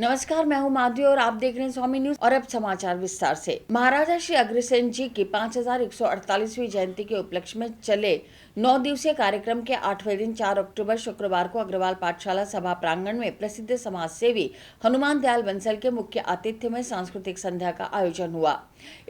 नमस्कार, मैं हूं माधवी और आप देख रहे हैं स्वामी न्यूज। और अब समाचार विस्तार से। महाराजा श्री अग्रसेन जी की 5148वीं जयंती के उपलक्ष्य में चले 9 दिवसीय कार्यक्रम के 8वें दिन 4 अक्टूबर शुक्रवार को अग्रवाल पाठशाला सभा प्रांगण में प्रसिद्ध समाज सेवी हनुमान दयाल बंसल के मुख्य आतिथ्य में सांस्कृतिक संध्या का आयोजन हुआ।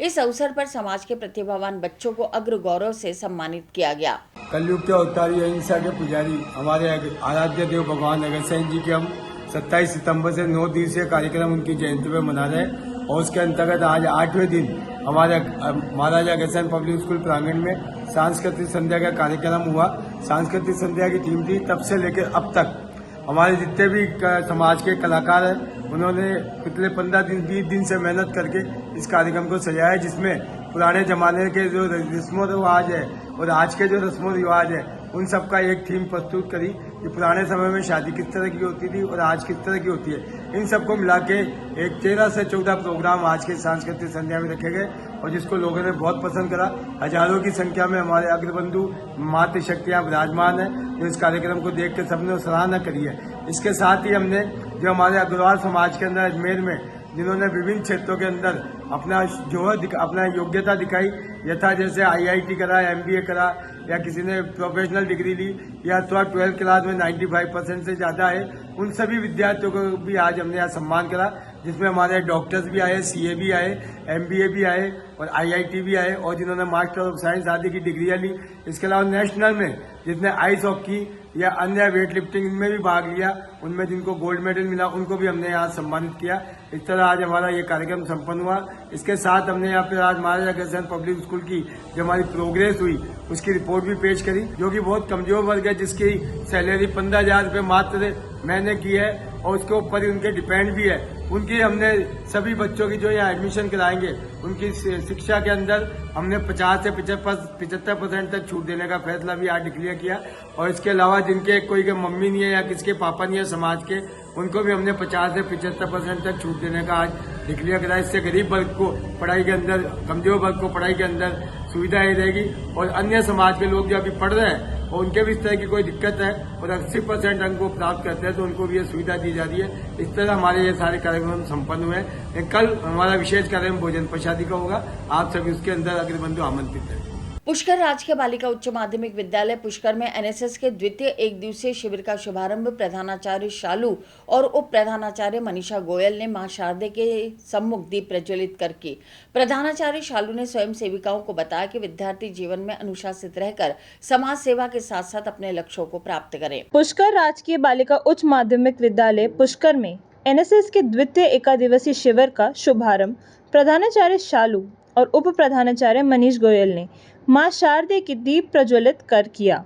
इस अवसर पर समाज के प्रतिभावान बच्चों को अग्र गौरव से सम्मानित किया गया। कलयुग के अवतारी अहिंसा के पुजारी हमारे आराध्य देव भगवान अग्रसेन जी के हम 27 सितंबर से 9 दिवसीय कार्यक्रम उनकी जयंती में मना रहे हैं और उसके अंतर्गत आज 8वें दिन हमारे महाराजा अग्रसेन पब्लिक स्कूल प्रांगण में सांस्कृतिक संध्या का कार्यक्रम हुआ। सांस्कृतिक संध्या की टीम थी तब से लेकर अब तक हमारे जितने भी समाज के कलाकार हैं उन्होंने पिछले 15-20 दिन से मेहनत करके इस कार्यक्रम को सजाया है, जिसमें पुराने जमाने के जो रस्मों रिवाज है और आज के जो रस्मों रिवाज है उन सब का एक थीम प्रस्तुत करी कि पुराने समय में शादी किस तरह की होती थी और आज किस तरह की होती है। इन सबको मिला के एक 13 से 14 प्रोग्राम आज के सांस्कृतिक संध्या में रखे गए और जिसको लोगों ने बहुत पसंद करा। हजारों की संख्या में हमारे अग्रबंधु मातृशक्तियां विराजमान है जो इस कार्यक्रम को देख के सबने सराहना करी है। इसके साथ ही हमने जो हमारे अग्रवाल समाज के अंदर अजमेर में जिन्होंने विभिन्न क्षेत्रों के अंदर अपना योग्यता दिखाई, यथा जैसे IIT करा, MBA करा या किसी ने प्रोफेशनल डिग्री ली या अथवा 12th क्लास में 95% से ज्यादा है, उन सभी विद्यार्थियों को भी आज हमने यहाँ सम्मान करा, जिसमें हमारे डॉक्टर्स भी आए, CA भी आए, MBA भी आए और IIT भी आए और जिन्होंने मास्टर ऑफ साइंस आदि की डिग्रियां ली। इसके अलावा नेशनल में जिसने आइस हॉकी या अन्य वेट लिफ्टिंग इनमें भी भाग लिया, उनमें जिनको गोल्ड मेडल मिला उनको भी हमने यहाँ सम्मानित किया। इस तरह आज हमारा ये कार्यक्रम संपन्न हुआ। इसके साथ हमने यहाँ पे आज महाराजा अग्रसेन पब्लिक स्कूल की जो हमारी प्रोग्रेस हुई उसकी रिपोर्ट भी पेश करी, जो कि बहुत कमजोर वर्ग है जिसकी सैलरी 15,000 रुपये मात्र महीने की है और उसके ऊपर ही उनके डिपेंड भी है। उनकी हमने सभी बच्चों की जो यहाँ एडमिशन कराएंगे उनकी शिक्षा के अंदर हमने 50 से 75% तक छूट देने का फैसला भी आज डिक्लेयर किया। और इसके अलावा जिनके कोई के मम्मी नहीं है या किसके पापा नहीं है समाज के, उनको भी हमने 50 से 75% तक छूट देने का आज डिक्लेयर करा। इससे गरीब वर्ग को पढ़ाई के अंदर, कमजोर वर्ग को पढ़ाई के अंदर सुविधा ही रहेगी और अन्य समाज के लोग जो अभी पढ़ रहे हैं और उनके भी इस तरह की कोई दिक्कत है और 80% अंक को प्राप्त करते हैं तो उनको भी ये सुविधा दी जा रही है। इस तरह हमारे ये सारे कार्यक्रम संपन्न हुए हैं। कल हमारा विशेष कार्यक्रम भोजन प्रसादी का होगा, आप सभी उसके अंदर अग्रबंधु आमंत्रित हैं। पुष्कर राजकीय बालिका उच्च माध्यमिक विद्यालय पुष्कर में NSS के द्वितीय एक दिवसीय शिविर का शुभारंभ प्रधानाचार्य शालू और उप प्रधानाचार्य मनीषा गोयल ने मां शारदे के सम्मुख दीप प्रज्वलित कर की। प्रधानाचार्य शालू ने स्वयं सेविकाओं को बताया कि विद्यार्थी जीवन में अनुशासित रहकर समाज सेवा के साथ साथ अपने लक्ष्यों को प्राप्त करें। पुष्कर राजकीय बालिका उच्च माध्यमिक विद्यालय पुष्कर में NSS के द्वितीय एकादिवसीय शिविर का शुभारंभ प्रधानाचार्य शालू और उप प्रधानाचार्य मनीष गोयल ने मां शारदे की दीप प्रज्वलित कर किया।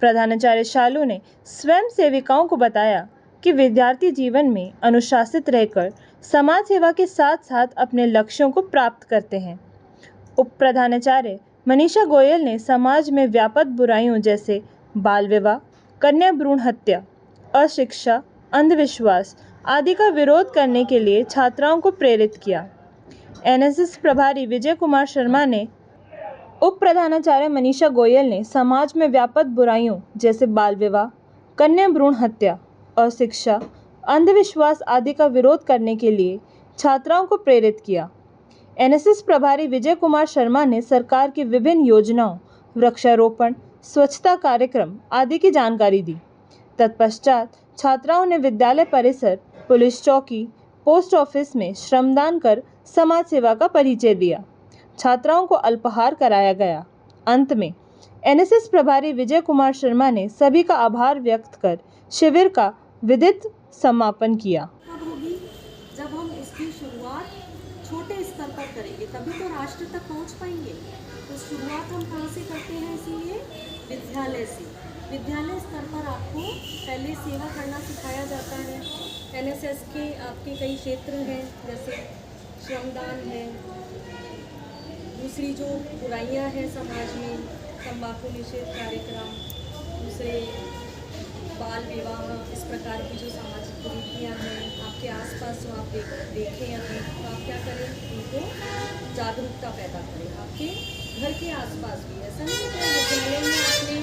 प्रधानाचार्य शालू ने स्वयं सेविकाओं को बताया कि विद्यार्थी जीवन में अनुशासित रहकर समाज सेवा के साथ साथ अपने लक्ष्यों को प्राप्त करते हैं। उप प्रधानाचार्य मनीषा गोयल ने समाज में व्याप्त बुराइयों जैसे बाल विवाह, कन्या भ्रूण हत्या, अशिक्षा, अंधविश्वास आदि का विरोध करने के लिए छात्राओं को प्रेरित किया। NSS प्रभारी विजय कुमार शर्मा ने उप प्रधानाचार्य मनीषा गोयल ने समाज में व्याप्त बुराइयों जैसे बाल विवाह, कन्या भ्रूण हत्या, अशिक्षा, अंधविश्वास आदि का विरोध करने के लिए छात्राओं को प्रेरित किया। NSS प्रभारी विजय कुमार शर्मा ने सरकार की विभिन्न योजनाओं, वृक्षारोपण, स्वच्छता कार्यक्रम आदि की जानकारी दी। तत्पश्चात छात्राओं ने विद्यालय परिसर, पुलिस चौकी, पोस्ट ऑफिस में श्रमदान कर समाज सेवा का परिचय दिया। छात्राओं को अल्पाहार कराया गया। अंत में NSS प्रभारी विजय कुमार शर्मा ने सभी का आभार व्यक्त कर शिविर का विधिवत समापन किया। तब होगी जब हम इसकी शुरुआत छोटे स्तर पर करेंगे, तभी तो राष्ट्र तक पहुंच पाएंगे। तो शुरुआत हम कहाँ से करते हैं? इसीलिए विद्यालय से। विद्यालय स्तर पर आपको पहले सेवा करना सिखाया जाता है। NSS के आपके कई क्षेत्र हैं, जैसे श्रमदान है, दूसरी जो बुराइयां हैं समाज में, तंबाकू निषेध कार्यक्रम, दूसरे बाल विवाह, इस प्रकार की जो सामाजिक कुरीतियाँ हैं आपके आसपास जो आप देखें अभी, तो आप क्या करें? उनको जागरूकता पैदा करें आपके घर के आसपास भी। ऐसा नहीं है विद्यालय में आपने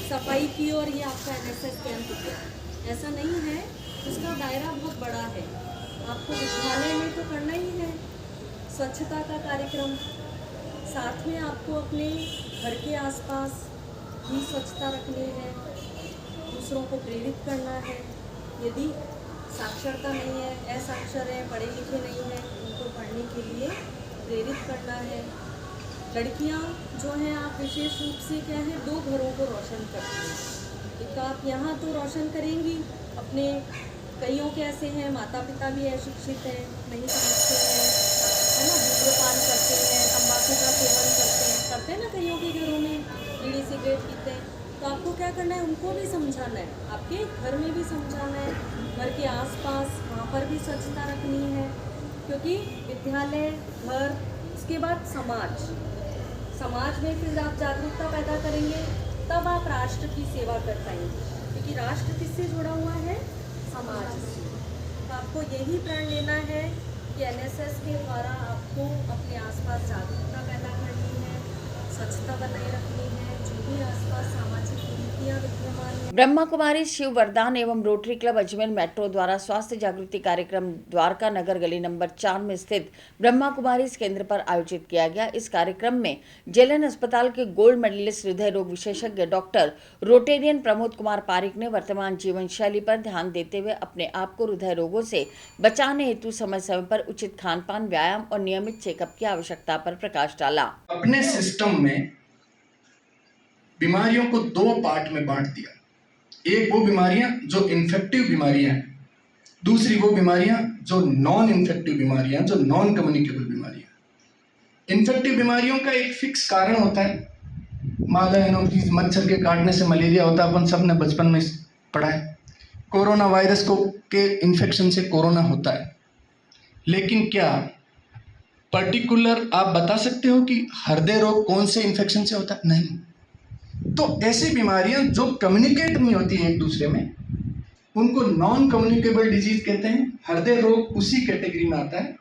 सफाई की और ये आपका NSS कैंप किया, ऐसा नहीं है। इसका दायरा बहुत बड़ा है। आपको विद्यालय में तो करना ही है स्वच्छता का कार्यक्रम, साथ में आपको अपने घर के आसपास भी स्वच्छता रखनी है, दूसरों को प्रेरित करना है। यदि साक्षरता नहीं है, असाक्षर है, पढ़े लिखे नहीं हैं, उनको पढ़ने के लिए प्रेरित करना है। लड़कियां जो हैं, आप विशेष रूप से क्या है, 2 घरों को रोशन करती हैं। एक आप यहाँ तो रोशन करेंगी अपने, कईयों के ऐसे हैं माता पिता भी अशिक्षित हैं, नहीं समझते हैं, है ना, धूम्रपान करते हैं, तंबाकू का सेवन करते हैं ना, कईयों के घरों में बीड़ी सिगरेट पीते हैं। तो आपको क्या करना है, उनको भी समझाना है, आपके घर में भी समझाना है, घर के आसपास वहाँ पर भी स्वच्छता रखनी है, क्योंकि विद्यालय, घर, उसके बाद समाज में फिर आप जागरूकता पैदा करेंगे, तब आप राष्ट्र की सेवा कर पाएंगे, क्योंकि राष्ट्र किससे जुड़ा हुआ है, समाज से। तो आपको यही प्रण लेना है कि एनएसएस के द्वारा आपको अपने आसपास जागरूकता पैदा करनी है, स्वच्छता बनाए रखनी है, जो भी आसपास सामाजिक कुरीतियाँ विद्यमान हैं। ब्रह्मा कुमारी शिव वरदान एवं रोटरी क्लब अजमेर मेट्रो द्वारा स्वास्थ्य जागृति कार्यक्रम द्वारका नगर गली नंबर 4 में स्थित ब्रह्मा कुमारी केंद्र पर आयोजित किया गया। इस कार्यक्रम में जेएलएन अस्पताल के गोल्ड मेडलिस्ट हृदय रोग विशेषज्ञ डॉक्टर रोटेरियन प्रमोद कुमार पारिक ने वर्तमान जीवन शैली पर ध्यान देते हुए अपने आप को हृदय रोगों से बचाने हेतु समय समय पर उचित खान पान, व्यायाम और नियमित चेकअप की आवश्यकता पर प्रकाश डाला। अपने सिस्टम में बीमारियों को 2 पार्ट में बांट दिया। एक वो बीमारियां जो इन्फेक्टिव बीमारियां हैं, दूसरी वो बीमारियां जो नॉन इन्फेक्टिव बीमारियां, जो नॉन कम्युनिकेबल बीमारियां। इन्फेक्टिव बीमारियों का एक फिक्स कारण होता है, मच्छर के काटने से मलेरिया होता है, अपन सब ने बचपन में पढ़ा है। कोरोना वायरस को के इन्फेक्शन से कोरोना होता है। लेकिन क्या पर्टिकुलर आप बता सकते हो कि हृदय रोग कौन से इन्फेक्शन से होता है? नहीं। तो ऐसी बीमारियां जो कम्युनिकेट नहीं होती है एक दूसरे में, उनको नॉन कम्युनिकेबल डिजीज कहते हैं। हृदय रोग उसी कैटेगरी में आता है।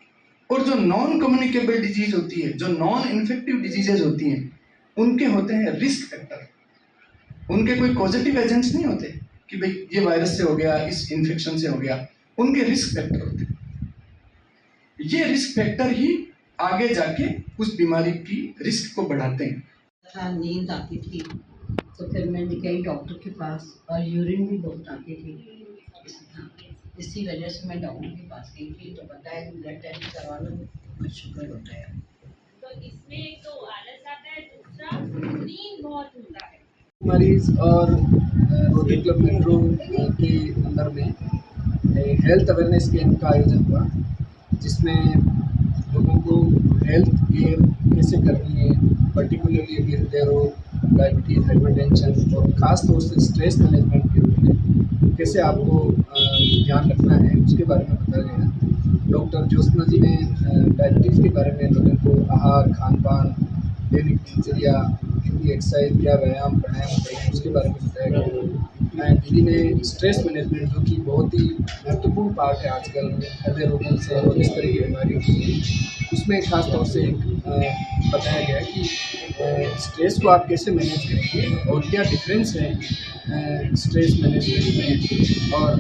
और जो नॉन कम्युनिकेबल डिजीज होती है, जो नॉन इन्फेक्टिव डिजीजेज होती हैं, उनके होते हैं रिस्क फैक्टर। उनके कोई पॉजिटिव एजेंट्स नहीं होते कि भाई ये वायरस से हो गया, इस इन्फेक्शन से हो गया। उनके रिस्क फैक्टर होते हैं। ये रिस्क फैक्टर ही आगे जाके उस बीमारी की रिस्क को बढ़ाते हैं। नींद आती थी, तो फिर मैंने गई डॉक्टर के पास, और यूरिन भी बहुत आती थी। इसी वजह से मैं डॉक्टर के पास गई थी, तो बताया ब्लड टेस्ट करवा लो, और शुगर होता है। तो इसमें एक तो आलस आता है, दूसरा नींद बहुत होता है। मरीज और रोटरी क्लब मेट्रो के अंदर में हेल्थ अवेयरनेस कैंप का आयोजन हुआ, जिसमें लोगों को हेल्थ केयर कैसे करनी है, पर्टिकुलरली अभी हृदय रोग, डायबिटीज़, हाइपरटेंशन और ख़ास तौर से स्ट्रेस मैनेजमेंट के रूप में कैसे आपको ध्यान रखना है, उसके बारे में बताया गया। डॉक्टर ज्योत्सना जी ने डायबिटीज़ के बारे में लोगों को आहार, खान पान, दैनिक दिनचर्या, कितनी एक्सरसाइज, क्या व्यायाम प्राणायाम करें, उसके बारे में बताया गया। दीदी ने स्ट्रेस मैनेजमेंट, जो कि बहुत ही महत्वपूर्ण पार्ट है आजकल हृदय रोगों से और इस तरह की बीमारियों से, उसमें खास तौर से बताया गया कि स्ट्रेस को आप कैसे मैनेज करेंगे और क्या डिफरेंस है स्ट्रेस मैनेजमेंट में और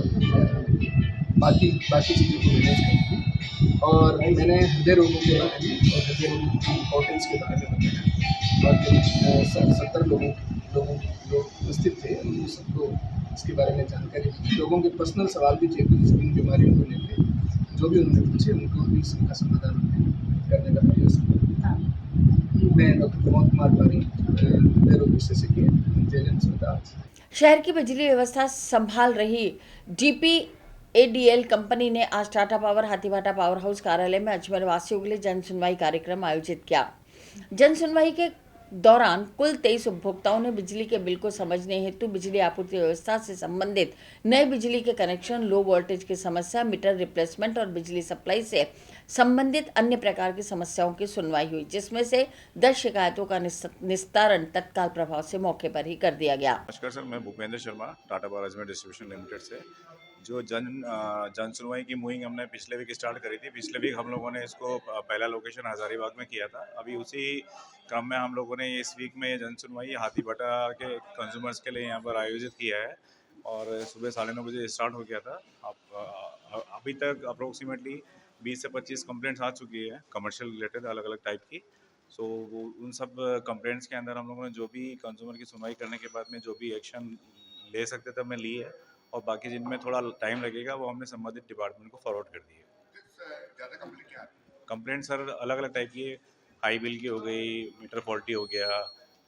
बाकी चीज़ों को मैनेज करने में। और मैंने हृदय रोगों के बारे में और हृदय रोगों की इम्पोर्टेंस के बारे में बताया, और 70 लोग उपस्थित थे, उन सबको इसके बारे में जानकारी दी। लोगों के पर्सनल सवाल भी थे कुछ इन बीमारियों को लेकर, जो भी उन्होंने पूछे उनको भी इसका समाधान करने का प्रयास किया। मैं डॉक्टर प्रमोद कुमार पारिक, हृदय रोग विशेषज्ञ, जेएलएन अस्पताल। शहर की बिजली व्यवस्था संभाल रही डीपीएडीएल कंपनी ने आज Tata power Hathibhata power house कार्यालय में अजमेर वासियों के लिए जन सुनवाई कार्यक्रम आयोजित किया। जन सुनवाई के दौरान कुल 23 उपभोक्ताओं ने बिजली के बिल को समझने हेतु बिजली आपूर्ति व्यवस्था से संबंधित नए बिजली के कनेक्शन, लो वोल्टेज की समस्या, मीटर रिप्लेसमेंट और बिजली सप्लाई से संबंधित अन्य प्रकार की समस्याओं की सुनवाई हुई, जिसमें से 10 शिकायतों का निस्तारण तत्काल प्रभाव से मौके पर ही कर दिया गया। नमस्कार सर, मैं Bhupendra Sharma, Tata power Ajmer distribution limited से। जो जन सुनवाई की मुहिम हमने पिछले वीक स्टार्ट करी थी। पिछले वीक हम लोगों ने इसको पहला लोकेशन हजारीबाग में किया था। अभी उसी क्रम में हम लोगों ने इस वीक में जन सुनवाई हाथीभाटा के कंज्यूमर्स के लिए यहाँ पर आयोजित किया है, और सुबह 9:30 बजे स्टार्ट हो गया था। अभी तक अप्रोक्सीमेटली 20 से 25 कंप्लेंट्स आ चुकी है कमर्शियल रिलेटेड अलग अलग टाइप की। सो वो उन सब कंप्लेंट्स के अंदर हम लोगों ने जो भी कंज्यूमर की सुनवाई करने के बाद में जो भी एक्शन ले सकते थे हमने लिए है, और बाकी जिनमें थोड़ा टाइम लगेगा वो हमने संबंधित डिपार्टमेंट को फॉरवर्ड कर दिए। कंप्लेंट सर अलग अलग टाइप की है, हाई बिल की हो गई, मीटर फॉल्टी हो गया,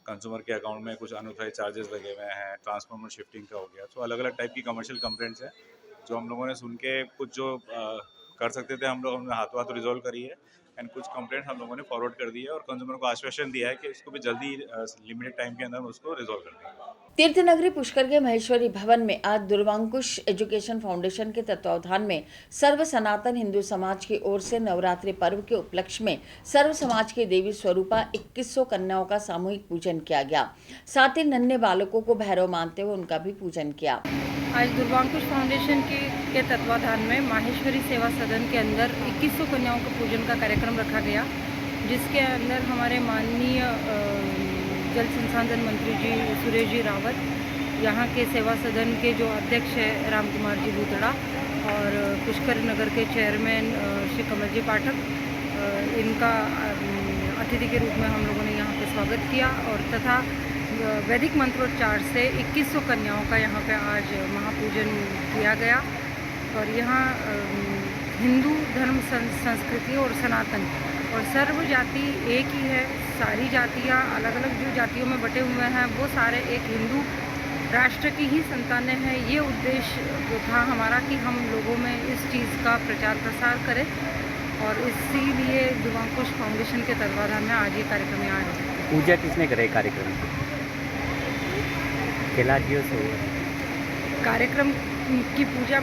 कंज्यूमर के अकाउंट में कुछ अनऑथराइज चार्जेस लगे हुए हैं, ट्रांसफार्मर शिफ्टिंग का हो गया। सो अलग अलग टाइप की कमर्शियल कंप्लेंट्स हैं जो हम लोगों ने सुन के कुछ जो कर सकते थे हम लोग हमने हाथों हाथ रिजॉल्व करी है, एंड कुछ कंप्लेंट हम लोगों ने फॉरवर्ड कर दी है और कंज्यूमर को आश्वासन दिया है कि इसको भी जल्दी लिमिटेड टाइम के अंदर उसको रिजॉल्व कर देंगे। तीर्थनगरी पुष्कर के महेश्वरी भवन में आज दुर्वांकुश एजुकेशन फाउंडेशन के तत्वावधान में सर्व सनातन हिंदू समाज की ओर से नवरात्रि पर्व के उपलक्ष्य में सर्व समाज की देवी स्वरूपा 2100 कन्याओं का सामूहिक पूजन किया गया। साथ ही नन्हे बालकों को भैरव मानते हुए उनका भी पूजन किया। आज दुर्वांकुश फाउंडेशन के तत्वाधान में माहेश्वरी सेवा सदन के अंदर 2100 कन्याओं का पूजन का कार्यक्रम रखा गया, जिसके अंदर हमारे माननीय जल संसाधन मंत्री जी सुरेश जी रावत, यहाँ के सेवा सदन के जो अध्यक्ष है राम कुमार जी भूतड़ा और पुष्कर नगर के चेयरमैन श्री कमल जी पाठक, इनका अतिथि के रूप में हम लोगों ने यहाँ पे स्वागत किया और तथा वैदिक मंत्रोच्चार से 2100 कन्याओं का यहाँ पे आज महापूजन किया गया। और यहाँ हिंदू धर्म संस्कृति और सनातन और सर्व जाति एक ही है। सारी जातियाँ अलग अलग जो जातियों में बटे हुए हैं वो सारे एक हिंदू राष्ट्र की ही संतानें हैं। ये उद्देश्य था हमारा कि हम लोगों में इस चीज़ का प्रचार प्रसार करें और इसीलिए दुर्वांकुश फाउंडेशन के तत्वाधान में आज ये कार्यक्रम यहाँ है। पूजा किसने करे कार्यक्रम कैलाशियों से? कार्यक्रम की पूजा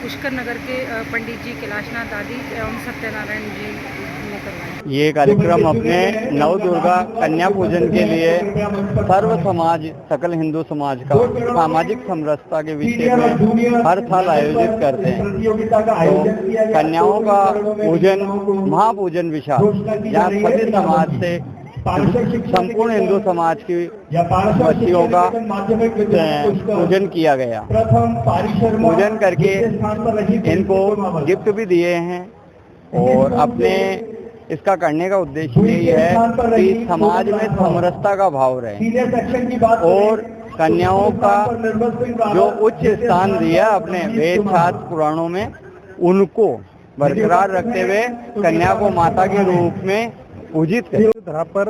पुष्कर नगर के पंडित जी कैलाशनाथ आदि एवं सत्यनारायण जी ने करवाई। ये कार्यक्रम अपने नव दुर्गा कन्या पूजन के लिए सर्व समाज सकल हिंदू समाज का सामाजिक समरसता के विषय में हर साल आयोजित करते हैं। तो कन्याओं का पूजन महापूजन विशाल जहाँ सभी समाज से संपूर्ण हिंदू समाज की बच्चियों का पूजन किया गया। पूजन करके इनको गिफ्ट भी दिए हैं और अपने इसका करने का उद्देश्य यही है कि समाज में समरसता का भाव रहे और कन्याओं का जो उच्च स्थान दिया अपने वेद शास्त्र पुराणों में उनको बरकरार रखते हुए कन्या को माता के रूप में पूजित करें। धरा पर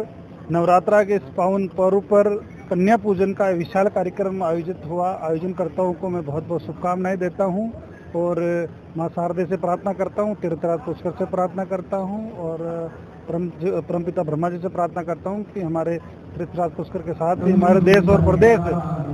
नवरात्रा के इस पावन पर्व पर कन्या पूजन का विशाल कार्यक्रम आयोजित हुआ। आयोजनकर्ताओं को मैं बहुत बहुत शुभकामनाएं देता हूं और मां शारदे से प्रार्थना करता हूं, तीर्थराज पुष्कर से प्रार्थना करता हूं और परमपिता ब्रह्मा जी से प्रार्थना करता हूं कि हमारे तीर्थराज पुष्कर के साथ ही हमारे देश और प्रदेश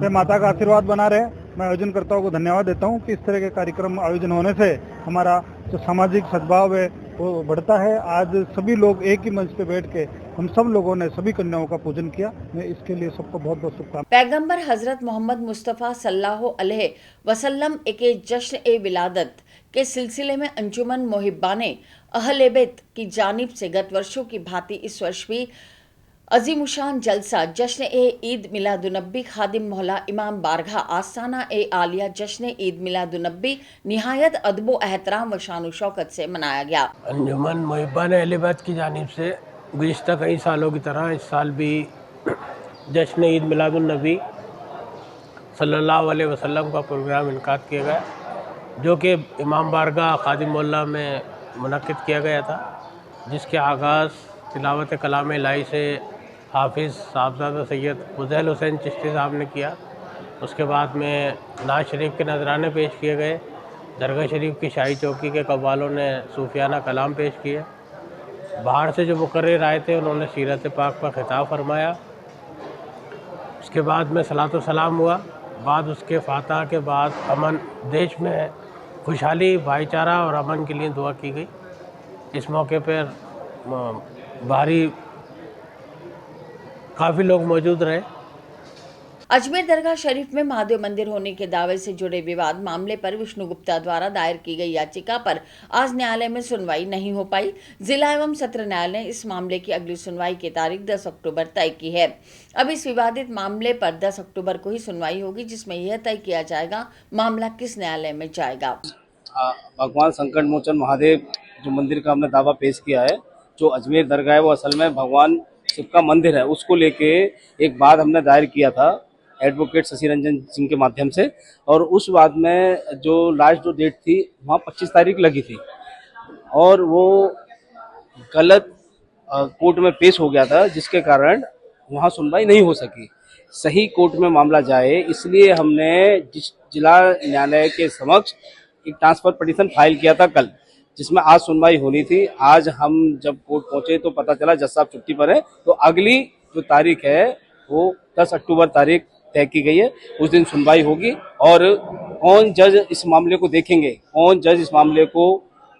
में माता का आशीर्वाद बना रहे। मैं आयोजनकर्ताओं को धन्यवाद देता हूं कि इस तरह के कार्यक्रम आयोजन होने से हमारा जो सामाजिक सद्भाव है वो बढ़ता है। आज सभी लोग एक ही मंच पे बैठ के हम सब लोगों ने सभी कन्याओं का पूजन किया। मैं इसके लिए सबको बहुत बहुत शुभकामनाएं। पैगंबर हजरत मोहम्मद मुस्तफ़ा सल्लल्लाहु अलैहि वसल्लम के जश्न ए विलादत के सिलसिले में अंजुमन मोहिब्बाने अहले बैत की जानिब से गत वर्षों की भांति इस वर्ष भी अजीमुशान जलसा जश्न ए ईद मिलादुन्नबी खादिम मोहल्ला इमाम बारगाह आस्ताना ए आलिया जश्न ईद मिलादुन्नबी निहायत अदबो एहतराम व शान शौकत से मनाया गया। अंजुमन मोहिब्बाने अहले बैत की जानिब से गुज़िश्ता कई सालों की तरह इस साल भी जश्न ईद मिलादुन्नबी सल्लल्लाहु अलैहि वसल्लम का प्रोग्राम इनकाद किया गया, जो कि इमाम बारगाह खादिम मोहल्ला में मुनक्किद किया गया था, जिसके आगाज़ तिलावत कलाम इलाही से हाफिज़ साहबजादा सैयद फुज़ैल हुसैन चिश्ती साहब ने किया। उसके बाद में नाज शरीफ के नजराने पेश किए गए। दरगाह शरीफ की शाही चौकी के कव्वालों ने सूफियाना कलाम पेश किए। बाहर से जो मुकर्रर आए थे उन्होंने सीरत पाक पर खिताब फरमाया। उसके बाद में सलातो सलाम हुआ। बाद उसके फातह के बाद अमन देश में खुशहाली भाईचारा और अमन के लिए दुआ की गई। इस मौके पर भारी काफ़ी लोग मौजूद रहे। अजमेर दरगाह शरीफ में महादेव मंदिर होने के दावे से जुड़े विवाद मामले पर विष्णु गुप्ता द्वारा दायर की गई याचिका पर आज न्यायालय में सुनवाई नहीं हो पाई। जिला एवं सत्र न्यायालय ने इस मामले की अगली सुनवाई की तारीख 10 अक्टूबर तय की है। अब इस विवादित मामले पर 10 अक्टूबर को ही सुनवाई होगी, जिसमें यह तय किया जाएगा मामला किस न्यायालय में जाएगा। भगवान संकट मोचन महादेव जो मंदिर का हमने दावा पेश किया है, जो अजमेर दरगाह है वो असल में भगवान शिव का मंदिर है, उसको लेके एक बात हमने दायर किया था एडवोकेट शशि रंजन सिंह के माध्यम से। और उस बात में जो लास्ट जो डेट थी वहाँ 25 तारीख लगी थी और वो गलत कोर्ट में पेश हो गया था, जिसके कारण वहाँ सुनवाई नहीं हो सकी। सही कोर्ट में मामला जाए इसलिए हमने जिला न्यायालय के समक्ष एक ट्रांसफर पिटीशन फाइल किया था कल, जिसमें आज सुनवाई होनी थी। आज हम जब कोर्ट पहुंचे तो पता चला जज साहब छुट्टी पर है, तो अगली जो तारीख है वो 10 अक्टूबर तारीख तय की गई है। उस दिन सुनवाई होगी और कौन जज इस मामले को देखेंगे, कौन जज इस मामले को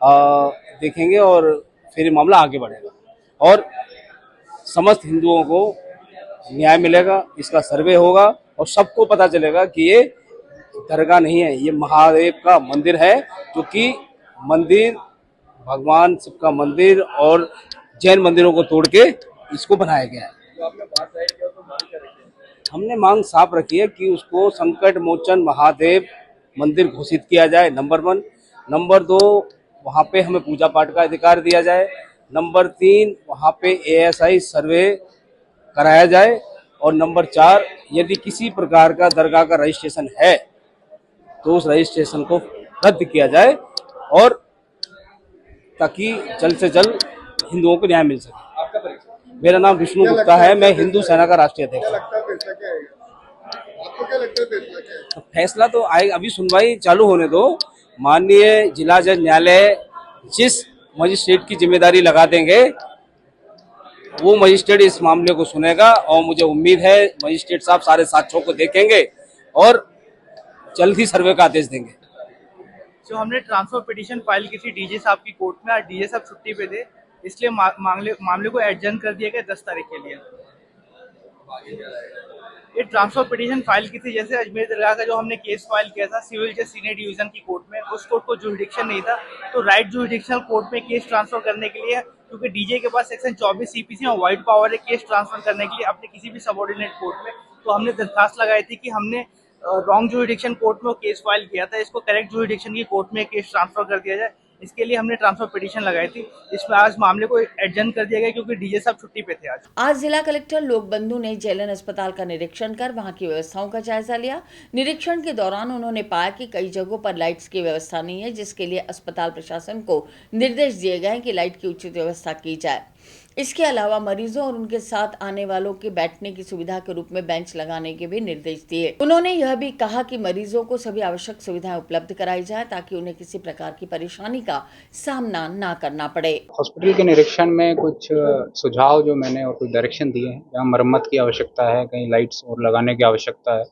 देखेंगे और फिर मामला आगे बढ़ेगा और समस्त हिंदुओं को न्याय मिलेगा। इसका सर्वे होगा और सबको पता चलेगा कि ये दरगाह नहीं है, ये महादेव का मंदिर है, जो कि मंदिर भगवान शिव का मंदिर और जैन मंदिरों को तोड़ के इसको बनाया गया है। हमने मांग साफ रखी है कि उसको संकट मोचन महादेव मंदिर घोषित किया जाए, नंबर 1। नंबर 2, वहाँ पे हमें पूजा पाठ का अधिकार दिया जाए। नंबर 3, वहाँ पे ASI सर्वे कराया जाए। और नंबर 4, यदि किसी प्रकार का दरगाह का रजिस्ट्रेशन है तो उस रजिस्ट्रेशन को रद्द किया जाए और ताकि जल्द से जल्द हिंदुओं को न्याय मिल सके। मेरा नाम विष्णु गुप्ता है, मैं हिंदू सेना का राष्ट्रीय अध्यक्ष हूँ। फैसला तो आए, अभी सुनवाई चालू होने दो। माननीय जिला जज न्यायालय जिस मजिस्ट्रेट की जिम्मेदारी लगा देंगे वो मजिस्ट्रेट इस मामले को सुनेगा और मुझे उम्मीद है मजिस्ट्रेट साहब सारे साक्ष्यों को देखेंगे और जल्द ही सर्वे का आदेश देंगे। जो हमने ट्रांसफर पिटीशन फाइल की थी डीजे साहब की कोर्ट में, आज डीजे साहब छुट्टी पे थे, इसलिए मामले को एडजर्न कर दिया गया 10 तारीख के लिए। ये ट्रांसफर पिटीशन फाइल की थी, जैसे अजमेर दरगाह का जो हमने केस फाइल किया था सिविल जज सीनियर डिवीजन की कोर्ट में, उस कोर्ट को जुरिडिक्शन नहीं था, तो राइट जुरिडिक्शनल कोर्ट में केस ट्रांसफर करने के लिए, क्योंकि डीजे के पास सेक्शन 24 CPC और वाइड पावर है केस ट्रांसफर करने के लिए अपने किसी भी सबऑर्डिनेट कोर्ट में, तो हमने दरखास्त लगाई थी कि हमने रॉन्ग जुरिडिक्शन कोर्ट में केस फाइल किया था, इसको करेक्ट जुरिडिक्शन की कोर्ट में केस ट्रांसफर कर दिया जाए। इसके लिए हमने ट्रांसफर पिटीशन लगाई थी। इसमें आज मामले को एडजर्न कर दिया गया क्योंकि डीजे साहब छुट्टी पे थे। आज जिला कलेक्टर लोकबंधु ने जेएलएन अस्पताल का निरीक्षण कर वहां की व्यवस्थाओं का जायजा लिया। निरीक्षण के दौरान उन्होंने पाया कि कई जगहों पर लाइट्स की व्यवस्था नहीं है, जिसके लिए अस्पताल प्रशासन को निर्देश दिए गए कि लाइट की उचित व्यवस्था की जाए। इसके अलावा मरीजों और उनके साथ आने वालों के बैठने की सुविधा के रूप में बेंच लगाने के भी निर्देश दिए। उन्होंने यह भी कहा कि मरीजों को सभी आवश्यक सुविधाएं उपलब्ध कराई जाए ताकि उन्हें किसी प्रकार की परेशानी का सामना ना करना पड़े। हॉस्पिटल के निरीक्षण में कुछ सुझाव जो मैंने और कुछ डायरेक्शन दिए हैं, जहाँ मरम्मत की आवश्यकता है, कहीं लाइट्स और लगाने की आवश्यकता है,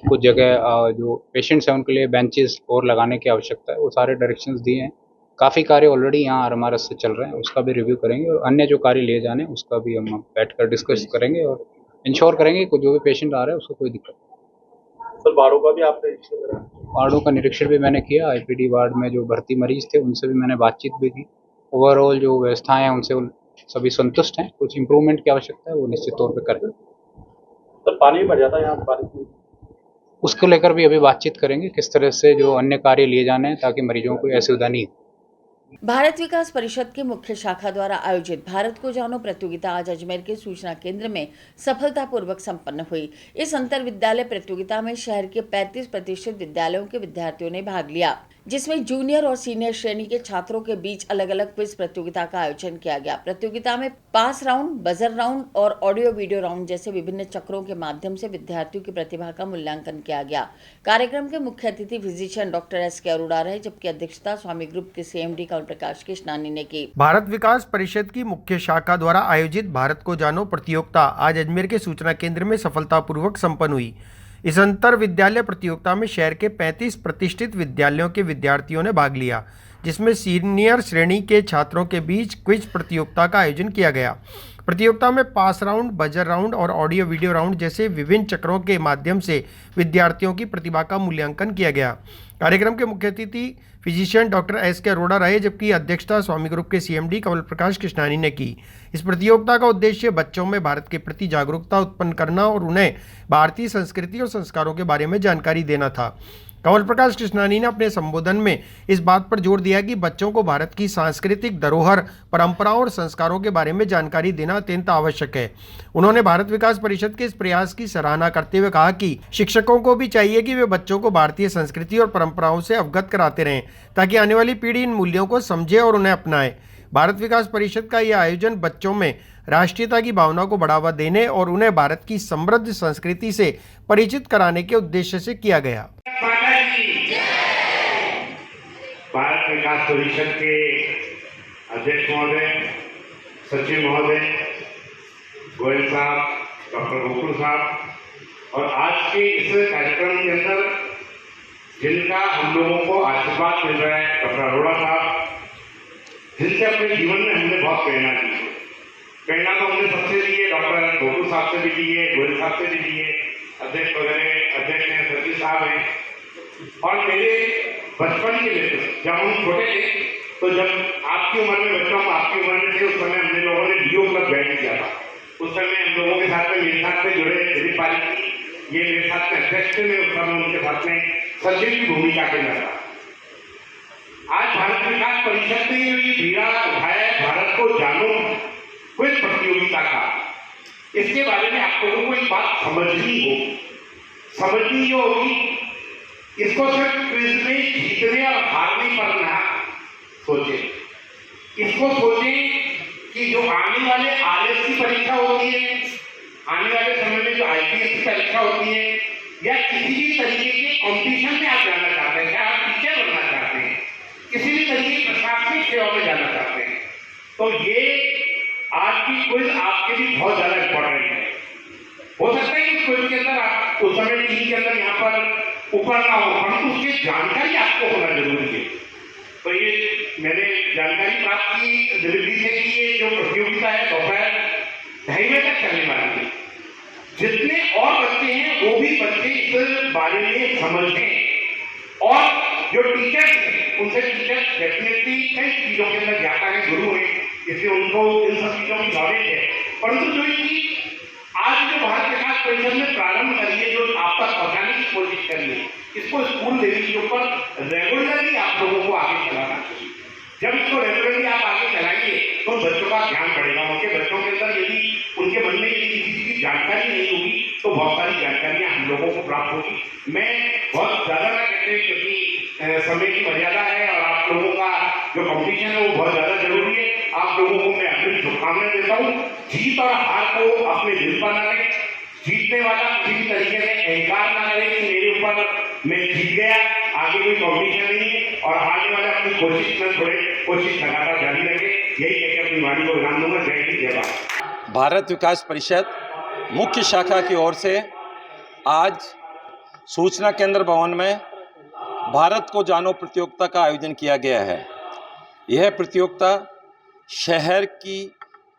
कुछ जगह जो पेशेंट्स हैं उनके लिए बेंचेस और लगाने की आवश्यकता है, वो सारे डायरेक्शंस दिए हैं। काफ़ी कार्य ऑलरेडी यहाँ RMRS से चल रहे हैं, उसका भी रिव्यू करेंगे और अन्य जो कार्य लिए जाने उसका भी हम बैठकर डिस्कस करेंगे और इंश्योर करेंगे कि जो भी पेशेंट आ रहा है उसको कोई दिक्कत नहीं। सर वार्डों का भी आपने निरीक्षण करा? वार्डों का निरीक्षण भी मैंने किया। IPD वार्ड में जो भर्ती मरीज थे उनसे भी मैंने बातचीत भी की। ओवरऑल जो व्यवस्थाएं हैं उनसे सभी संतुष्ट हैं। कुछ इम्प्रूवमेंट की आवश्यकता है वो निश्चित तौर पर करेंगे। सर पानी भी बढ़ जाता है यहाँ बारिश में, उसको लेकर भी अभी बातचीत करेंगे किस तरह से जो अन्य कार्य लिए जाने हैं ताकि मरीजों को असुविधा नहीं हो। भारत विकास परिषद की मुख्य शाखा द्वारा आयोजित भारत को जानो प्रतियोगिता आज अजमेर के सूचना केंद्र में सफलतापूर्वक संपन्न हुई। इस अंतर विद्यालय प्रतियोगिता में शहर के 35% विद्यालयों के विद्यार्थियों ने भाग लिया, जिसमें जूनियर और सीनियर श्रेणी के छात्रों के बीच अलग अलग क्विज प्रतियोगिता का आयोजन किया गया। प्रतियोगिता में पास राउंड, बजर राउंड और ऑडियो वीडियो राउंड जैसे विभिन्न चक्रों के माध्यम से विद्यार्थियों की प्रतिभा का मूल्यांकन किया गया। कार्यक्रम के मुख्य अतिथि फिजिशियन डॉक्टर SK अरोड़ा रहे, जबकि अध्यक्षता स्वामी ग्रुप के CMD प्रकाश कृष्णानी ने की। भारत विकास परिषद की मुख्य शाखा द्वारा आयोजित भारत को जानो प्रतियोगिता आज अजमेर के सूचना केंद्र में सफलतापूर्वक संपन्न हुई। इस अंतर विद्यालय प्रतियोगिता में शहर के 35 प्रतिष्ठित विद्यालयों के विद्यार्थियों ने भाग लिया, जिसमें सीनियर श्रेणी के छात्रों के बीच क्विज प्रतियोगिता का आयोजन किया गया। प्रतियोगिता में पास राउंड, बजर राउंड और ऑडियो वीडियो राउंड जैसे विभिन्न चक्रों के माध्यम से विद्यार्थियों की प्रतिभा का मूल्यांकन किया गया। कार्यक्रम के मुख्य अतिथि फिजिशियन डॉक्टर SK अरोड़ा रहे, जबकि अध्यक्षता स्वामी ग्रुप के CMD कमल प्रकाश कृष्णानी ने की। इस प्रतियोगिता का उद्देश्य बच्चों में भारत के प्रति जागरूकता उत्पन्न करना और उन्हें भारतीय संस्कृति और संस्कारों के बारे में जानकारी देना था। कंवल प्रकाश कृष्णानी ने अपने संबोधन में इस बात पर जोर दिया कि बच्चों को भारत की सांस्कृतिक धरोहर, परंपराओं और संस्कारों के बारे में जानकारी देना अत्यंत आवश्यक है। उन्होंने भारत विकास परिषद के इस प्रयास की सराहना करते हुए कहा कि शिक्षकों को भी चाहिए कि वे बच्चों को भारतीय संस्कृति और परंपराओं से अवगत कराते रहें, ताकि आने वाली पीढ़ी इन मूल्यों को समझे और उन्हें अपनाए। भारत विकास परिषद का यह आयोजन बच्चों में राष्ट्रीयता की भावना को बढ़ावा देने और उन्हें भारत की समृद्ध संस्कृति से परिचित कराने के उद्देश्य से किया गया। भारत विकास परिषद के अध्यक्ष महोदय, सचिव महोदय, गोयल साहब, डॉक्टर गोकुल साहब और आज के इस कार्यक्रम के अंदर जिनका हम लोगों को आशीर्वाद मिल रहा है, डॉक्टर अरोड़ा साहब, जिनसे अपने जीवन में हमने बहुत प्रेरणा ली। प्रेरणा तो हमने सबसे ली है, डॉक्टर गोकुल साहब से भी ली है, गोयल साहब से भी ली है, अध्यक्ष वगैरह अध्यक्ष हैं, सचिव साहब हैं। और मेरे बचपन के मित्र जब हम छोटे थे, तो जब आपकी उम्र में बच्चों को आपकी उम्र में थे, उस समय हमने लोगों ने वीडियो क्लब ज्वाइन किया था। उस समय हम लोगों के साथ में मेरे साथ में जुड़े दिलीप पाली, ये मेरे साथ में अध्यक्ष थे, मैं उस समय उनके साथ में सचिव की भूमिका के अंदर था। आज भारत विकास परिषद ने ये बीड़ा उठाया है, भारत को जानो क्विज प्रतियोगिता का। इसके बारे में आप लोगों को एक बात समझनी होगी। इसको सिर्फ क्विज में जीतने और हारने पर ना सोचे, इसको सोचे कि जो आने वाले आरएस की परीक्षा होती है, आने वाले समय में जो आईपीएस की परीक्षा होती है, या किसी भी तरीके के कॉम्पिटिशन में आप जाना चाहते हैं, चाहे आप टीचर बनना चाहते हैं, किसी भी तरीके की प्रशासनिक सेवा में जाना चाहते हैं, तो ये आज की क्विज आपके लिए बहुत ज्यादा इंपॉर्टेंट है। हो सकता है कि क्विज के अंदर आप उस समय टीम के अंदर यहाँ पर ऊपर ना हो, परंतु उसकी जानकारी आपको होना जरूरी है। तो ये मैंने जानकारी प्राप्त की दिल्ली से कि ये जो प्रतियोगिता है दोपहर 2:30 बजे तक चलने वाली है। जितने और बच्चे हैं वो भी बच्चे इस बारे में समझें, और जो टीचर्स हैं उनसे टीचर्स डेफिनेटली कई चीजों के अंदर जाता है, गुरु है, इसलिए उनको इन सब चीजों की नॉलेज है। परंतु जो इनकी आज जो भारत विकास परिषद ने प्रारंभ करी है, जो आप तक पहुंचाने की कोशिश करी है, इसको स्कूल लेवल के ऊपर रेगुलरली आप लोगों को आगे चलाना चाहिए। जब इसको रेगुलरली आप आगे चलाएंगे तो बच्चों का ज्ञान बढ़ेगा। उनके बच्चों के अंदर यदि उनके मन में यदि किसी की जानकारी नहीं होगी तो बहुत सारी जानकारियां हम लोगों को प्राप्त होगी। मैं बहुत ज्यादा ना कहते, क्योंकि समय की मर्यादा है और आप लोगों का जो कॉम्पिटिशन है वो बहुत ज्यादा जरूरी है। आप लोगों को मैं अपनी शुभकामनाएं देता हूँ। जीत और हार को अपने दिल पर ना लें। जीतने वाला किसी भी तरीके से अहंकार ना करे कि मेरे ऊपर मैं जीत गया, आगे कोई कॉम्पिटिशन नहीं है, और हारने वाले अपनी कोशिश में थोड़े कोशिश लगातार जारी रखे। यही कहकर अपनी वाणी को विराम दूंगा। जय हिंद, जय भारत। भारत विकास परिषद मुख्य शाखा की ओर से आज सूचना केंद्र भवन में भारत को जानो प्रतियोगिता का आयोजन किया गया है। यह प्रतियोगिता शहर की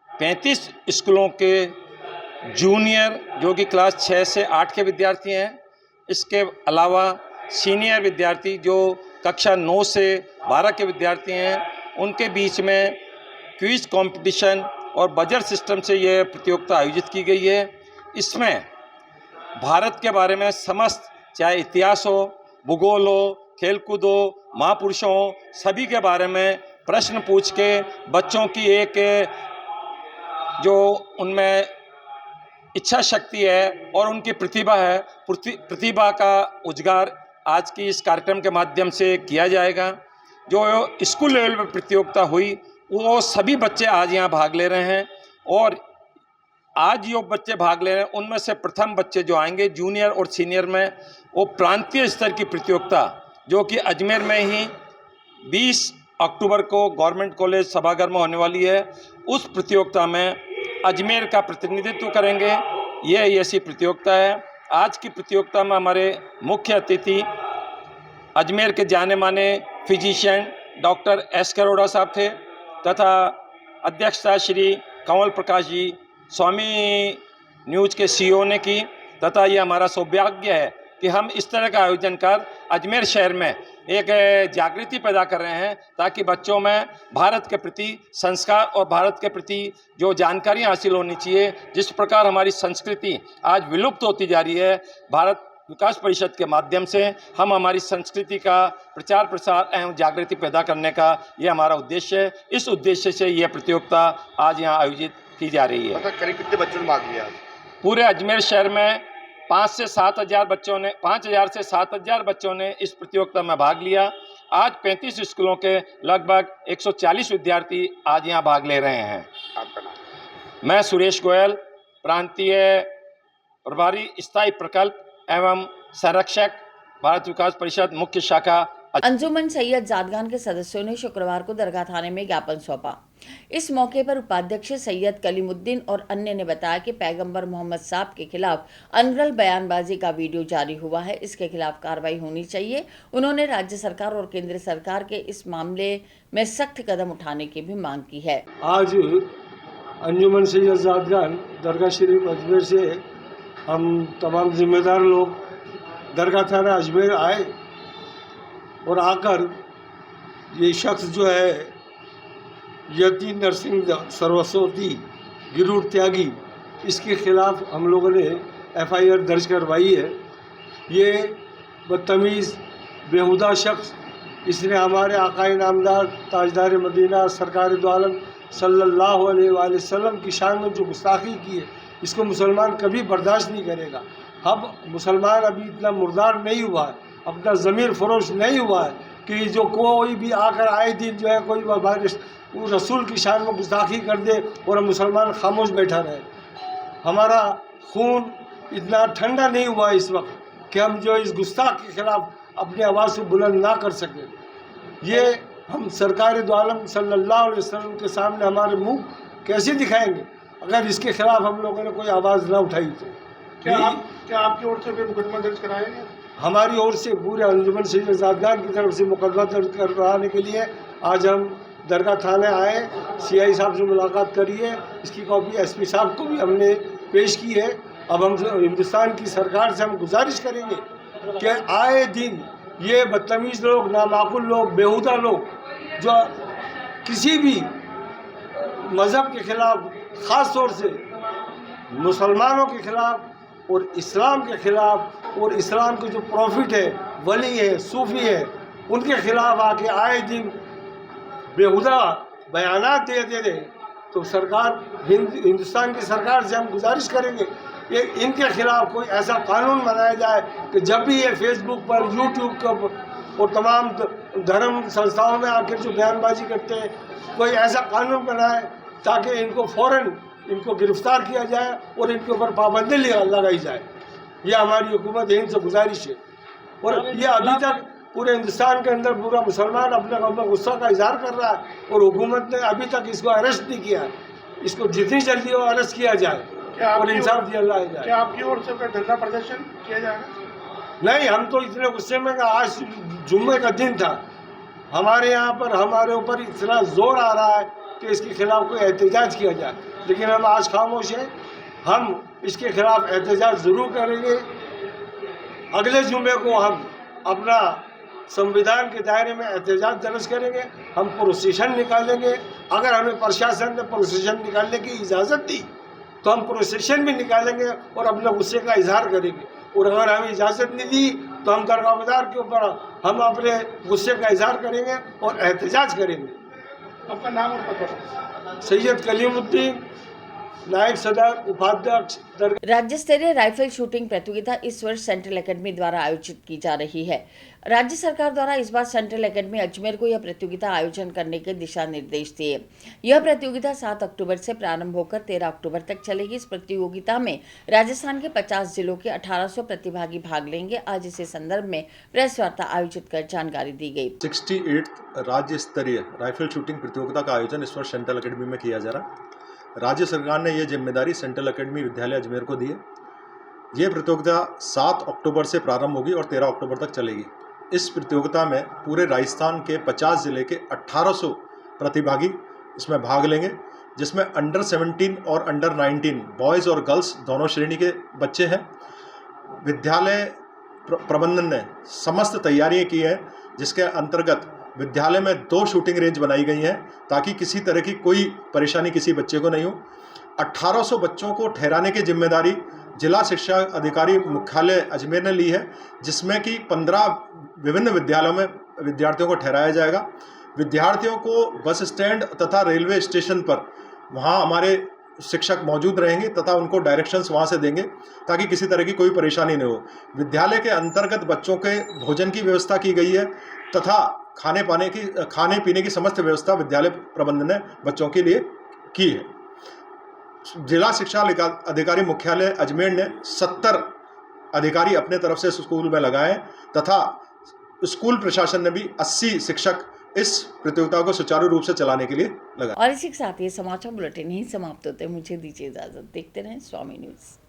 35 स्कूलों के जूनियर जो कि क्लास 6 से 8 के विद्यार्थी हैं, इसके अलावा सीनियर विद्यार्थी जो कक्षा 9 से 12 के विद्यार्थी हैं, उनके बीच में क्विज कंपटीशन और बजट सिस्टम से यह प्रतियोगिता आयोजित की गई है। इसमें भारत के बारे में समस्त, चाहे इतिहास हो, भूगोल हो, खेलकूद हो, महापुरुषों हो, सभी के बारे में प्रश्न पूछ के बच्चों की एक जो उनमें इच्छा शक्ति है और उनकी प्रतिभा है, प्रतिभा का उजागर आज की इस कार्यक्रम के माध्यम से किया जाएगा। जो स्कूल लेवल पर प्रतियोगिता हुई वो सभी बच्चे आज यहाँ भाग ले रहे हैं, और आज जो बच्चे भाग ले रहे हैं उनमें से प्रथम बच्चे जो आएंगे जूनियर और सीनियर में, वो प्रांतीय स्तर की प्रतियोगिता जो कि अजमेर में ही 20 अक्टूबर को गवर्नमेंट कॉलेज सभागार में होने वाली है, उस प्रतियोगिता में अजमेर का प्रतिनिधित्व करेंगे। यह ऐसी प्रतियोगिता है। आज की प्रतियोगिता में हमारे मुख्य अतिथि अजमेर के जाने माने फिजिशियन डॉक्टर एस के अरोड़ा साहब थे, तथा अध्यक्षता श्री कंवल प्रकाश जी स्वामी न्यूज़ के CEO ने की। तथा ये हमारा सौभाग्य है कि हम इस तरह का आयोजन कर अजमेर शहर में एक जागृति पैदा कर रहे हैं, ताकि बच्चों में भारत के प्रति संस्कार और भारत के प्रति जो जानकारी हासिल होनी चाहिए। जिस प्रकार हमारी संस्कृति आज विलुप्त होती जा रही है, भारत विकास परिषद के माध्यम से हम हमारी संस्कृति का प्रचार प्रसार एवं जागृति पैदा करने का ये हमारा उद्देश्य है। इस उद्देश्य से यह प्रतियोगिता आज यहाँ आयोजित की जा रही है। करीब कितने बच्चों ने भाग लिया? पूरे अजमेर शहर में 5,000 से 7,000 बच्चों ने इस प्रतियोगिता में भाग लिया। आज 35 स्कूलों के लगभग 140 विद्यार्थी आज यहाँ भाग ले रहे हैं। आपका नाम? मैं सुरेश गोयल, प्रांतीय प्रभारी स्थायी प्रकल्प एवं संरक्षक, भारत विकास परिषद मुख्य शाखा। अंजुमन सैयद जादगान के सदस्यों ने शुक्रवार को दरगाह थाने में ज्ञापन सौंपा। इस मौके पर उपाध्यक्ष सैयद कलीमुद्दीन और अन्य ने बताया कि पैगंबर मोहम्मद साहब के खिलाफ अनर्गल बयानबाजी का वीडियो जारी हुआ है, इसके खिलाफ कार्रवाई होनी चाहिए। उन्होंने राज्य सरकार और केंद्र सरकार के इस मामले में सख्त कदम उठाने की भी मांग की है। आज अंजुमन सैयद जादगान दरगाह शरीफ अजमेर से हम तमाम जिम्मेदार लोग दरगाह थाना अजमेर आए और आकर ये शख्स जो है यति नरसिंह सरस्वती गिरूर त्यागी, इसके खिलाफ हम लोगों ने FIR दर्ज करवाई है। ये बदतमीज़ बेहुदा शख्स, इसने हमारे आकाए नामदार ताजदार मदीना सरकार दो आलम सल्लल्लाहु अलैहि वसल्लम की शान में जो गुस्ताखी की है, इसको मुसलमान कभी बर्दाश्त नहीं करेगा। अब मुसलमान अभी इतना मुर्दार नहीं हुआ है, अपना ज़मीर फरोश नहीं हुआ है कि जो कोई भी आकर आए दिन जो है कोई रसूल की शान में गुस्ताखी कर दे और मुसलमान खामोश बैठा रहे। हमारा खून इतना ठंडा नहीं हुआ इस वक्त कि हम जो इस गुस्ताख के खिलाफ अपनी आवाज़ को बुलंद ना कर सकें। ये हम सरकार दो आलम सल्लल्लाहु अलैहि वसल्लम के सामने हमारे मुंह कैसे दिखाएंगे अगर इसके खिलाफ हम लोगों ने कोई आवाज़ ना उठाई तो। क्या आपकी ओर से मुकदमा दर्ज कराएंगे? हमारी ओर से पूरे अंजुमन सैयद जादगान की तरफ से मुकदमा दर्ज करवाने के लिए आज हम दरगाह थाने आए। CI साहब से मुलाकात करी है, इसकी कॉपी SP साहब को भी हमने पेश की है। अब हम हिंदुस्तान की सरकार से हम गुजारिश करेंगे कि आए दिन ये बदतमीज़ लोग, नामाकुल लोग, बेहुदा लोग जो किसी भी मज़हब के खिलाफ, ख़ास तौर से मुसलमानों के खिलाफ और इस्लाम के खिलाफ और इस्लाम के जो प्रॉफिट है, वली है, सूफ़ी है, उनके खिलाफ आके आए दिन बेहुदा बयानात दे रहे, तो सरकार हिंदुस्तान की सरकार से हम गुजारिश करेंगे कि इनके खिलाफ कोई ऐसा कानून बनाया जाए कि जब भी ये फेसबुक पर, यूट्यूब पर और तमाम धर्म संस्थाओं में आकर जो बयानबाजी करते हैं, कोई ऐसा कानून बनाए ताकि इनको फ़ौरन इनको गिरफ्तार किया जाए और इनके ऊपर पाबंदी लगाई जाए। ये हमारी हुकूमत हिंद से गुजारिश है। और ये अभी तक पूरे हिंदुस्तान के अंदर पूरा मुसलमान अपने गुस्सा का इजहार कर रहा है और हुकूमत ने अभी तक इसको अरेस्ट नहीं किया है। इसको जितनी जल्दी हो अरेस्ट किया जाए और इंसाफ दिया जाए। क्या आपकी ओर से धरना प्रदर्शन किया जाएगा? नहीं, हम तो इतने गुस्से में, आज जुम्मे का दिन था, हमारे यहाँ पर हमारे ऊपर इतना जोर आ रहा है कि इसके खिलाफ कोई एहतजाज किया जाए, लेकिन हम आज खामोश हैं। हम इसके खिलाफ एहतजाज ज़रूर करेंगे। अगले जुम्मे को हम अपना संविधान के दायरे में एहतजाज दर्ज करेंगे, हम प्रोसेशन निकालेंगे। अगर हमें प्रशासन ने प्रोसेशन निकालने की इजाज़त दी तो हम प्रोसेशन भी निकालेंगे और अपने गुस्से का इजहार करेंगे। और अगर हमें इजाज़त नहीं दी तो हम दरगाहदार के ऊपर हम अपने गुस्से का इजहार करेंगे और एहतजाज करेंगे। आपका नाम और पता? सैयद कलीमुद्दीन, नायब सदर, उपाध्यक्ष। राज्य स्तरीय राइफल शूटिंग प्रतियोगिता इस वर्ष सेंट्रल एकेडमी द्वारा आयोजित की जा रही है। राज्य सरकार द्वारा इस बार सेंट्रल एकेडमी अजमेर को यह प्रतियोगिता आयोजन करने के दिशा निर्देश दिए। यह प्रतियोगिता 7 अक्टूबर से प्रारंभ होकर 13 अक्टूबर तक चलेगी। इस प्रतियोगिता में राजस्थान के 50 जिलों के 1800 प्रतिभागी भाग लेंगे। आज इसी संदर्भ में प्रेस वार्ता आयोजित कर जानकारी दी गई। 68 राज्य स्तरीय राइफल शूटिंग प्रतियोगिता का आयोजन इस वर्ष सेंट्रल एकेडमी में किया जा रहा है। राज्य सरकार ने यह जिम्मेदारी सेंट्रल एकेडमी विद्यालय अजमेर को दी है। ये प्रतियोगिता 7 अक्टूबर से प्रारंभ होगी और 13 अक्टूबर तक चलेगी। इस प्रतियोगिता में पूरे राजस्थान के 50 जिले के 1800 प्रतिभागी इसमें भाग लेंगे, जिसमें अंडर 17 और अंडर 19 बॉयज़ और गर्ल्स दोनों श्रेणी के बच्चे हैं। विद्यालय प्रबंधन ने समस्त तैयारियां की हैं, जिसके अंतर्गत विद्यालय में 2 शूटिंग रेंज बनाई गई हैं ताकि किसी तरह की कोई परेशानी किसी बच्चे को नहीं हो। 1800 बच्चों को ठहराने की जिम्मेदारी जिला शिक्षा अधिकारी मुख्यालय अजमेर ने ली है, जिसमें कि 15 विभिन्न विद्यालयों में विद्यार्थियों को ठहराया जाएगा। विद्यार्थियों को बस स्टैंड तथा रेलवे स्टेशन पर वहाँ हमारे शिक्षक मौजूद रहेंगे तथा उनको डायरेक्शंस वहाँ से देंगे ताकि किसी तरह की कोई परेशानी न हो। विद्यालय के अंतर्गत बच्चों के भोजन की व्यवस्था की गई है तथा खाने पीने की समस्त व्यवस्था विद्यालय प्रबंधन ने बच्चों के लिए की है। जिला शिक्षा अधिकारी मुख्यालय अजमेर ने 70 अधिकारी अपने तरफ से स्कूल में लगाए तथा स्कूल प्रशासन ने भी 80 शिक्षक इस प्रतियोगिता को सुचारू रूप से चलाने के लिए लगाए। और इसी के साथ ये समाचार बुलेटिन यहीं समाप्त होते हैं। मुझे दीजिए इजाजत। देखते रहें स्वामी न्यूज़।